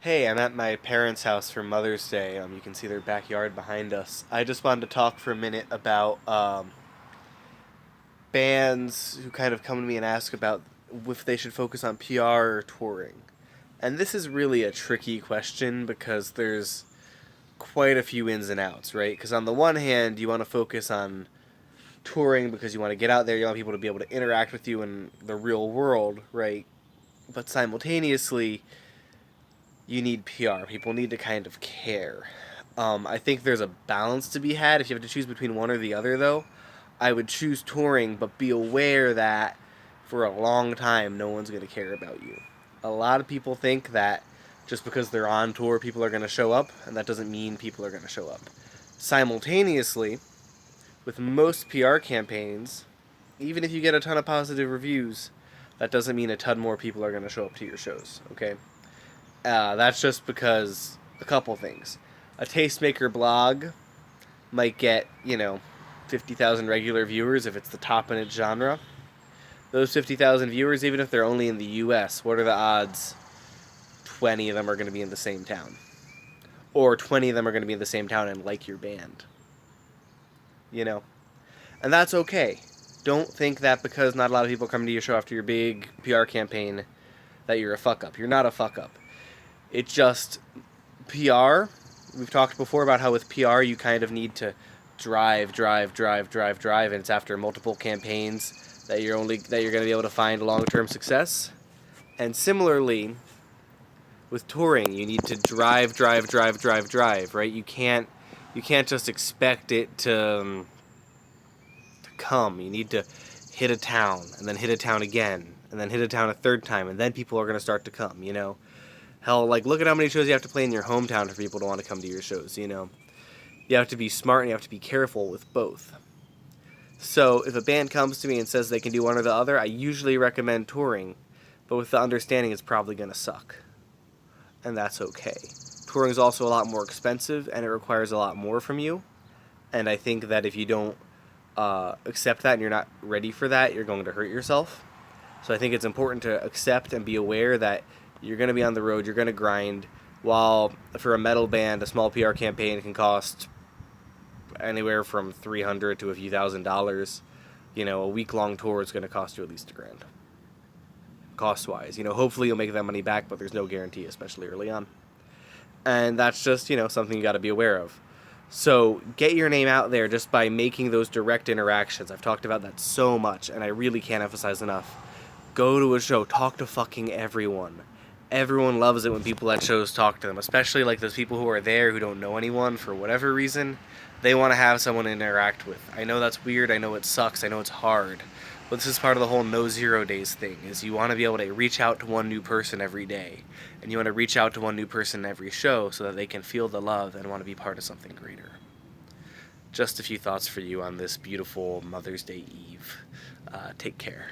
Hey, I'm at my parents' house for Mother's Day. You can see their backyard behind us. I just wanted to talk for a minute about bands who kind of come to me and ask about if they should focus on PR or touring. And this is really a tricky question because there's quite a few ins and outs, right? Because on the one hand, you want to focus on touring because you want to get out there, you want people to be able to interact with you in the real world, right? But simultaneously, you need PR. People need to kind of care. I think there's a balance to be had. If you have to choose between one or the other, though, I would choose touring, but be aware that for a long time, no one's going to care about you. A lot of people think that just because they're on tour, people are going to show up, and that doesn't mean people are going to show up. Simultaneously, with most PR campaigns, even if you get a ton of positive reviews, that doesn't mean a ton more people are going to show up to your shows, okay? That's just because a couple things. A tastemaker blog might get, 50,000 regular viewers if it's the top in its genre. Those 50,000 viewers, even if they're only in the US, what are the odds 20 of them are going to be in the same town? Or 20 of them are going to be in the same town and like your band? You know? And that's okay. Don't think that because not a lot of people come to your show after your big PR campaign that you're a fuck up. You're not a fuck up. It's just PR. We've talked before about how with PR you kind of need to drive, and it's after multiple campaigns that you're going to be able to find long-term success. And similarly, with touring, you need to drive, right? You can't just expect it to come. You need to hit a town and then hit a town again and then hit a town a third time and then people are going to start to come, Hell, look at how many shows you have to play in your hometown for people to want to come to your shows, You have to be smart and you have to be careful with both. So, if a band comes to me and says they can do one or the other, I usually recommend touring, but with the understanding it's probably going to suck. And that's okay. Touring is also a lot more expensive and it requires a lot more from you. And I think that if you don't accept that and you're not ready for that, you're going to hurt yourself. So I think it's important to accept and be aware that you're going to be on the road, you're going to grind, while for a metal band, a small PR campaign can cost anywhere from $300 to a few $1,000s. A week-long tour is going to cost you at least $1,000. Cost-wise. Hopefully you'll make that money back, but there's no guarantee, especially early on. And that's just, something you got to be aware of. So get your name out there just by making those direct interactions. I've talked about that so much, and I really can't emphasize enough. Go to a show, talk to fucking everyone. Everyone loves it when people at shows talk to them, especially those people who are there who don't know anyone for whatever reason. They want to have someone to interact with. I know that's weird, I know it sucks, I know it's hard. But this is part of the whole no 0 days thing, is you want to be able to reach out to one new person every day. And you want to reach out to one new person every show so that they can feel the love and want to be part of something greater. Just a few thoughts for you on this beautiful Mother's Day Eve. Take care.